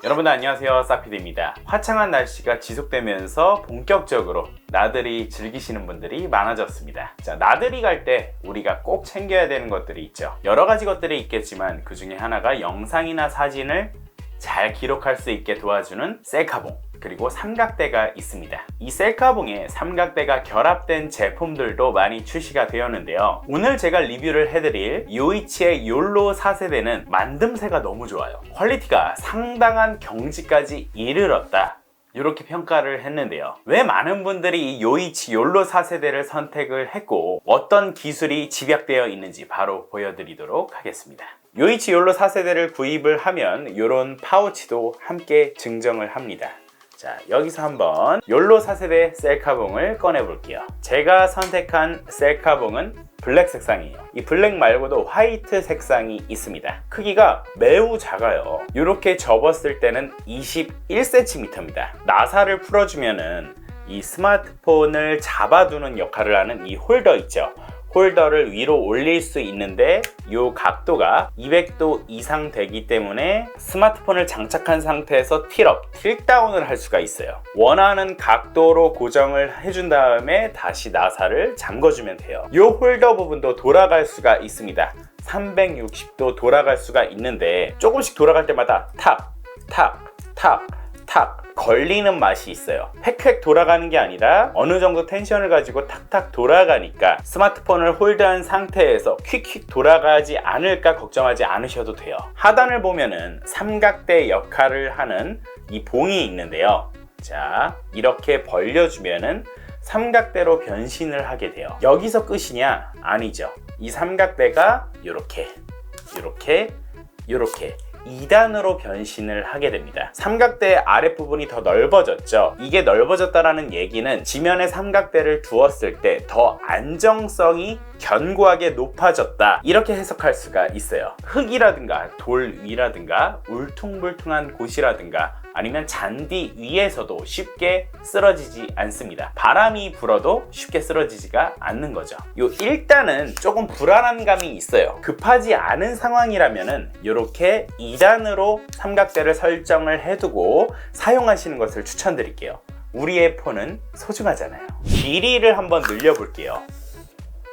여러분 안녕하세요, 사피디입니다. 화창한 날씨가 지속되면서 본격적으로 나들이 즐기시는 분들이 많아졌습니다. 자, 나들이 갈 때 우리가 꼭 챙겨야 되는 것들이 있죠. 여러 가지 것들이 있겠지만 그 중에 하나가 영상이나 사진을 잘 기록할 수 있게 도와주는 셀카봉, 그리고 삼각대가 있습니다. 이 셀카봉에 삼각대가 결합된 제품들도 많이 출시가 되었는데요. 오늘 제가 리뷰를 해드릴 요이치의 욜로 4세대는 만듦새가 너무 좋아요. 퀄리티가 상당한 경지까지 이르렀다, 이렇게 평가를 했는데요. 왜 많은 분들이 이 요이치 욜로 4세대를 선택을 했고 어떤 기술이 집약되어 있는지 바로 보여드리도록 하겠습니다. 요이치 욜로 4세대를 구입을 하면 이런 파우치도 함께 증정을 합니다. 자, 여기서 한번 욜로 4세대 셀카봉을 꺼내 볼게요. 제가 선택한 셀카봉은 블랙 색상이에요. 이 블랙 말고도 화이트 색상이 있습니다. 크기가 매우 작아요. 이렇게 접었을 때는 21cm입니다. 나사를 풀어주면은 이 스마트폰을 잡아두는 역할을 하는 이 홀더 있죠. 홀더를 위로 올릴 수 있는데 이 각도가 200도 이상 되기 때문에 스마트폰을 장착한 상태에서 틸업, 틸다운을 할 수가 있어요. 원하는 각도로 고정을 해준 다음에 다시 나사를 잠궈주면 돼요. 이 홀더 부분도 돌아갈 수가 있습니다. 360도 돌아갈 수가 있는데 조금씩 돌아갈 때마다 탁, 탁, 탁, 탁 걸리는 맛이 있어요. 획획 돌아가는 게 아니라 어느 정도 텐션을 가지고 탁탁 돌아가니까 스마트폰을 홀드한 상태에서 퀵퀵 돌아가지 않을까 걱정하지 않으셔도 돼요. 하단을 보면은 삼각대 역할을 하는 이 봉이 있는데요. 자, 이렇게 벌려주면은 삼각대로 변신을 하게 돼요. 여기서 끝이냐? 아니죠. 이 삼각대가 이렇게 2단으로 변신을 하게 됩니다. 삼각대의 아랫부분이 더 넓어졌죠. 이게 넓어졌다는 얘기는 지면에 삼각대를 두었을 때 더 안정성이 견고하게 높아졌다, 이렇게 해석할 수가 있어요. 흙이라든가 돌 위라든가 울퉁불퉁한 곳이라든가 아니면 잔디 위에서도 쉽게 쓰러지지 않습니다. 바람이 불어도 쉽게 쓰러지지가 않는 거죠. 요 1단은 조금 불안한 감이 있어요. 급하지 않은 상황이라면은 이렇게 2단으로 삼각대를 설정을 해두고 사용하시는 것을 추천드릴게요. 우리의 폰은 소중하잖아요. 길이를 한번 늘려볼게요.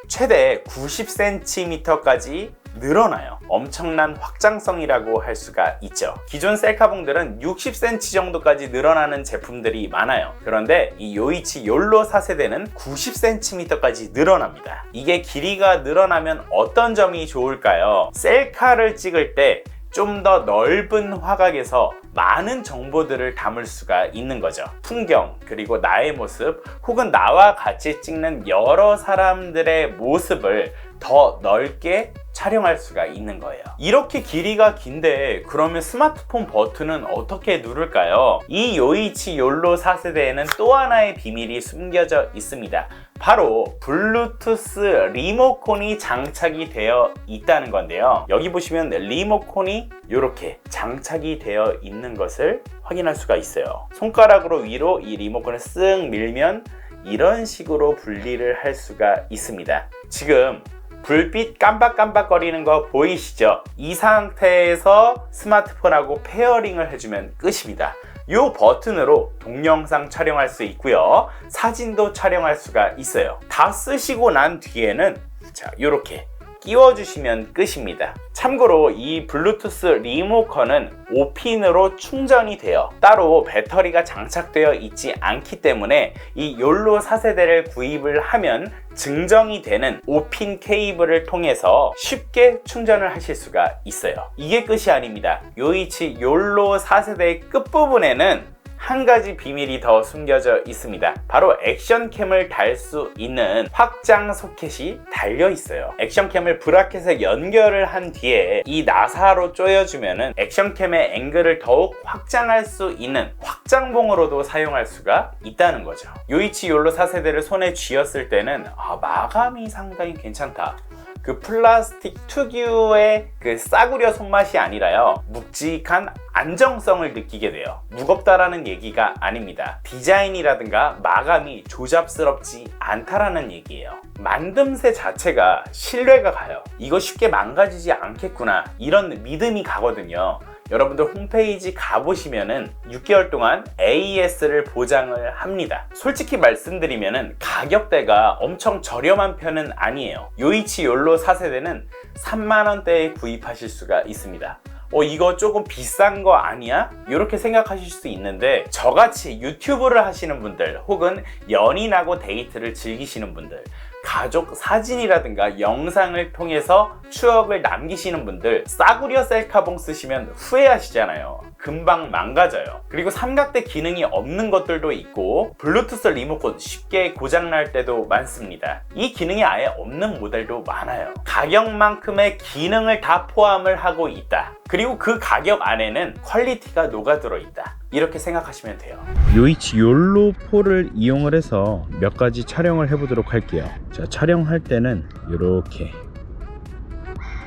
최대 90cm까지 늘어나요. 엄청난 확장성이라고 할 수가 있죠. 기존 셀카봉들은 60cm 정도까지 늘어나는 제품들이 많아요. 그런데 이 요이치 욜로 4세대는 90cm까지 늘어납니다. 이게 길이가 늘어나면 어떤 점이 좋을까요? 셀카를 찍을 때 좀 더 넓은 화각에서 많은 정보들을 담을 수가 있는 거죠. 풍경, 그리고 나의 모습, 혹은 나와 같이 찍는 여러 사람들의 모습을 더 넓게 촬영할 수가 있는 거예요. 이렇게 길이가 긴데 그러면 스마트폰 버튼은 어떻게 누를까요? 이 요이치 욜로 4세대에는 또 하나의 비밀이 숨겨져 있습니다. 바로 블루투스 리모컨이 장착이 되어 있다는 건데요. 여기 보시면 리모컨이 이렇게 장착이 되어 있는 것을 확인할 수가 있어요. 손가락으로 위로 이 리모컨을 쓱 밀면 이런 식으로 분리를 할 수가 있습니다. 지금 불빛 깜박깜박거리는 거 보이시죠? 이 상태에서 스마트폰하고 페어링을 해주면 끝입니다. 이 버튼으로 동영상 촬영할 수 있고요, 사진도 촬영할 수가 있어요. 다 쓰시고 난 뒤에는 자, 이렇게 끼워주시면 끝입니다. 참고로 이 블루투스 리모컨은 5핀으로 충전이 돼요. 따로 배터리가 장착되어 있지 않기 때문에 이 욜로 4세대를 구입을 하면 증정이 되는 5핀 케이블을 통해서 쉽게 충전을 하실 수가 있어요. 이게 끝이 아닙니다. 요이치 욜로 4세대의 끝부분에는 한 가지 비밀이 더 숨겨져 있습니다. 바로 액션캠을 달 수 있는 확장 소켓이 달려 있어요. 액션캠을 브라켓에 연결을 한 뒤에 이 나사로 조여주면은 액션캠의 앵글을 더욱 확장할 수 있는 확장봉으로도 사용할 수가 있다는 거죠. 요이치 욜로 4세대를 손에 쥐었을 때는 마감이 상당히 괜찮다. 그 플라스틱 특유의 그 싸구려 손맛이 아니라요, 묵직한 안정성을 느끼게 돼요. 무겁다라는 얘기가 아닙니다. 디자인이라든가 마감이 조잡스럽지 않다라는 얘기예요. 만듦새 자체가 신뢰가 가요. 이거 쉽게 망가지지 않겠구나, 이런 믿음이 가거든요. 여러분들 홈페이지 가보시면은 6개월 동안 AES를 보장을 합니다. 솔직히 말씀드리면은 가격대가 엄청 저렴한 편은 아니에요. 요이치 욜로 4세대는 3만원대에 구입하실 수가 있습니다. 이거 조금 비싼 거 아니야? 이렇게 생각하실 수 있는데, 저같이 유튜브를 하시는 분들 혹은 연인하고 데이트를 즐기시는 분들, 가족 사진이라든가 영상을 통해서 추억을 남기시는 분들, 싸구려 셀카봉 쓰시면 후회하시잖아요. 금방 망가져요. 그리고 삼각대 기능이 없는 것들도 있고 블루투스 리모컨 쉽게 고장날 때도 많습니다. 이 기능이 아예 없는 모델도 많아요. 가격만큼의 기능을 다 포함을 하고 있다. 그리고 그 가격 안에는 퀄리티가 녹아들어 있다. 이렇게 생각하시면 돼요. 요이치 욜로 4를 이용을 해서 몇 가지 촬영을 해보도록 할게요. 자, 촬영할 때는 이렇게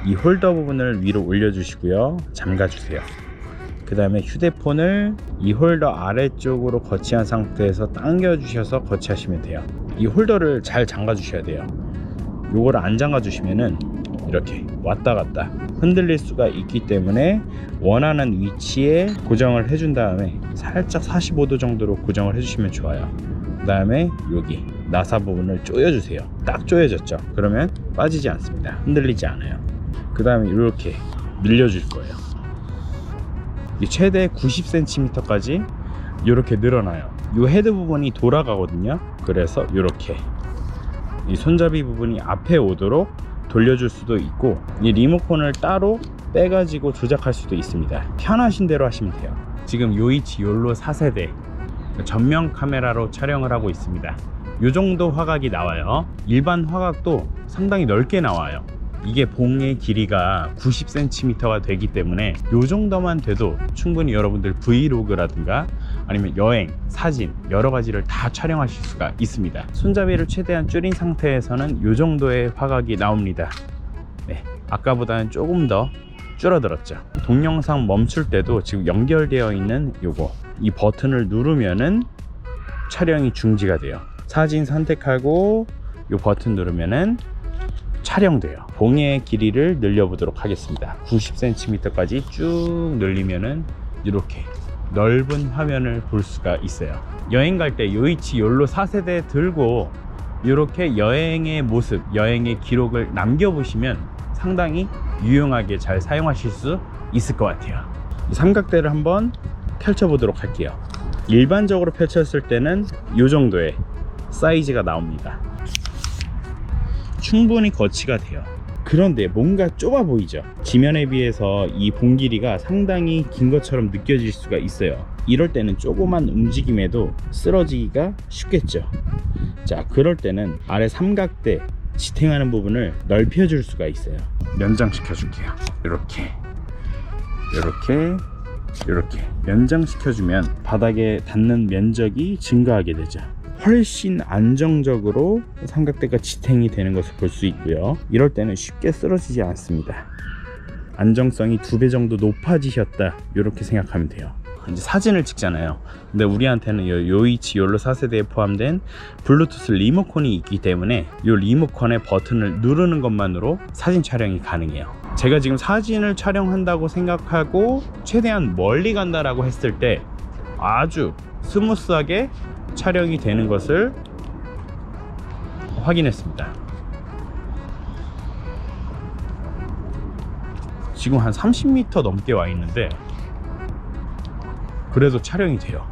이 홀더 부분을 위로 올려주시고요. 잠가주세요. 그 다음에 휴대폰을 이 홀더 아래쪽으로 거치한 상태에서 당겨주셔서 거치하시면 돼요. 이 홀더를 잘 잠가주셔야 돼요. 요거를 안 잠가주시면은 이렇게 왔다 갔다 흔들릴 수가 있기 때문에 원하는 위치에 고정을 해준 다음에 살짝 45도 정도로 고정을 해주시면 좋아요. 그 다음에 여기 나사 부분을 조여주세요. 딱 조여졌죠? 그러면 빠지지 않습니다. 흔들리지 않아요. 그 다음에 이렇게 늘려줄 거예요. 최대 90cm까지 이렇게 늘어나요. 이 헤드 부분이 돌아가거든요. 그래서 이렇게 이 손잡이 부분이 앞에 오도록 돌려줄 수도 있고, 이 리모컨을 따로 빼가지고 조작할 수도 있습니다. 편하신 대로 하시면 돼요. 지금 요이치 욜로 4세대 전면 카메라로 촬영을 하고 있습니다. 이 정도 화각이 나와요. 일반 화각도 상당히 넓게 나와요. 이게 봉의 길이가 90cm가 되기 때문에 이 정도만 돼도 충분히 여러분들 브이로그라든가 아니면 여행, 사진 여러 가지를 다 촬영하실 수가 있습니다. 손잡이를 최대한 줄인 상태에서는 이 정도의 화각이 나옵니다. 네, 아까보다는 조금 더 줄어들었죠. 동영상 멈출 때도 지금 연결되어 있는 이 버튼을 누르면은 촬영이 중지가 돼요. 사진 선택하고 이 버튼 누르면은 촬영돼요. 봉의 길이를 늘려보도록 하겠습니다. 90cm까지 쭉 늘리면은 이렇게 넓은 화면을 볼 수가 있어요. 여행 갈 때 요이치 욜로 4세대 들고 이렇게 여행의 모습, 여행의 기록을 남겨보시면 상당히 유용하게 잘 사용하실 수 있을 것 같아요. 이 삼각대를 한번 펼쳐보도록 할게요. 일반적으로 펼쳤을 때는 이 정도의 사이즈가 나옵니다. 충분히 거치가 돼요. 그런데 뭔가 좁아 보이죠? 지면에 비해서 이 봉 길이가 상당히 긴 것처럼 느껴질 수가 있어요. 이럴 때는 조그만 움직임에도 쓰러지기가 쉽겠죠. 자, 그럴 때는 아래 삼각대 지탱하는 부분을 넓혀줄 수가 있어요. 연장시켜 줄게요. 이렇게 연장시켜주면 바닥에 닿는 면적이 증가하게 되죠. 훨씬 안정적으로 삼각대가 지탱이 되는 것을 볼 수 있고요. 이럴 때는 쉽게 쓰러지지 않습니다. 안정성이 2배 정도 높아지셨다, 이렇게 생각하면 돼요. 이제 사진을 찍잖아요. 근데 우리한테는 요이치 욜로 4세대에 포함된 블루투스 리모컨이 있기 때문에 이 리모컨의 버튼을 누르는 것만으로 사진 촬영이 가능해요. 제가 지금 사진을 촬영한다고 생각하고 최대한 멀리 간다라고 했을 때 아주 스무스하게 촬영이 되는 것을 확인했습니다. 지금 한 30m 넘게 와 있는데 그래도 촬영이 돼요.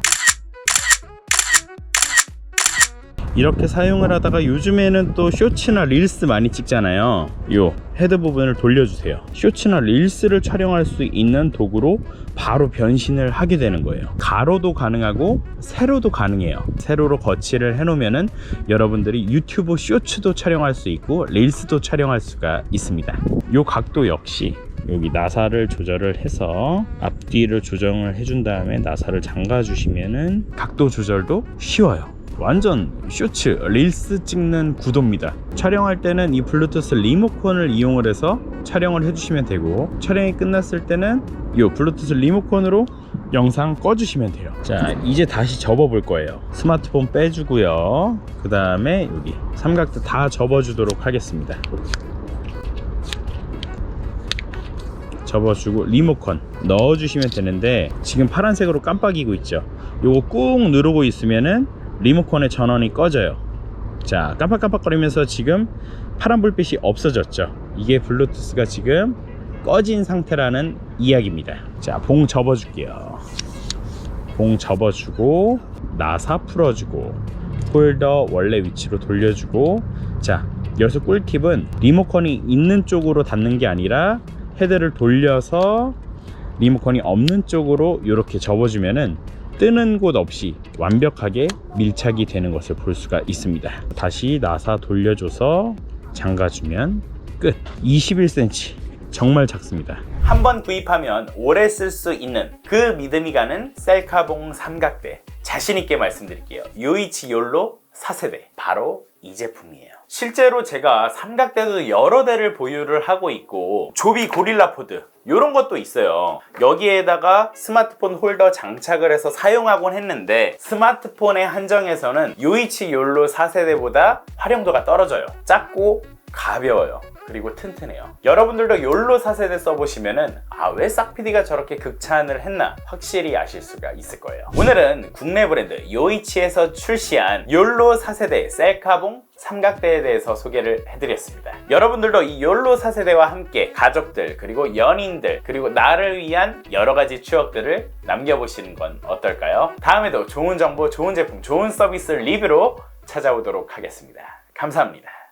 이렇게 사용을 하다가 요즘에는 또 쇼츠나 릴스 많이 찍잖아요. 요 헤드 부분을 돌려주세요. 쇼츠나 릴스를 촬영할 수 있는 도구로 바로 변신을 하게 되는 거예요. 가로도 가능하고 세로도 가능해요. 세로로 거치를 해놓으면은 여러분들이 유튜브 쇼츠도 촬영할 수 있고 릴스도 촬영할 수가 있습니다. 요 각도 역시 여기 나사를 조절을 해서 앞뒤를 조정을 해준 다음에 나사를 잠가 주시면은 각도 조절도 쉬워요. 완전 쇼츠, 릴스 찍는 구도입니다. 촬영할 때는 이 블루투스 리모컨을 이용을 해서 촬영을 해주시면 되고, 촬영이 끝났을 때는 이 블루투스 리모컨으로 영상 꺼주시면 돼요. 자, 이제 다시 접어 볼 거예요. 스마트폰 빼주고요. 그 다음에 여기 삼각대 다 접어주도록 하겠습니다. 접어주고 리모컨 넣어주시면 되는데 지금 파란색으로 깜빡이고 있죠. 요거 꾹 누르고 있으면은 리모컨의 전원이 꺼져요. 자, 깜빡깜빡거리면서 지금 파란 불빛이 없어졌죠. 이게 블루투스가 지금 꺼진 상태라는 이야기입니다. 자, 봉 접어줄게요. 봉 접어주고 나사 풀어주고 홀더 원래 위치로 돌려주고. 자, 여기서 꿀팁은 리모컨이 있는 쪽으로 닫는 게 아니라 헤드를 돌려서 리모컨이 없는 쪽으로 이렇게 접어주면은 뜨는 곳 없이 완벽하게 밀착이 되는 것을 볼 수가 있습니다. 다시 나사 돌려줘서 잠가주면 끝. 21cm, 정말 작습니다. 한번 구입하면 오래 쓸 수 있는 그 믿음이 가는 셀카봉 삼각대, 자신있게 말씀드릴게요. 요이치 욜로 4세대, 바로 이 제품이에요. 실제로 제가 삼각대도 여러 대를 보유를 하고 있고 조비 고릴라 포드 이런 것도 있어요. 여기에다가 스마트폰 홀더 장착을 해서 사용하곤 했는데 스마트폰의 한정에서는 요이치 욜로 4세대보다 활용도가 떨어져요. 작고 가벼워요. 그리고 튼튼해요. 여러분들도 욜로 4세대 써보시면은 왜 싹PD가 저렇게 극찬을 했나 확실히 아실 수가 있을 거예요. 오늘은 국내 브랜드 요이치에서 출시한 욜로 4세대 셀카봉 삼각대에 대해서 소개를 해드렸습니다. 여러분들도 이 욜로 4세대와 함께 가족들 그리고 연인들 그리고 나를 위한 여러가지 추억들을 남겨보시는 건 어떨까요? 다음에도 좋은 정보, 좋은 제품, 좋은 서비스 리뷰로 찾아오도록 하겠습니다. 감사합니다.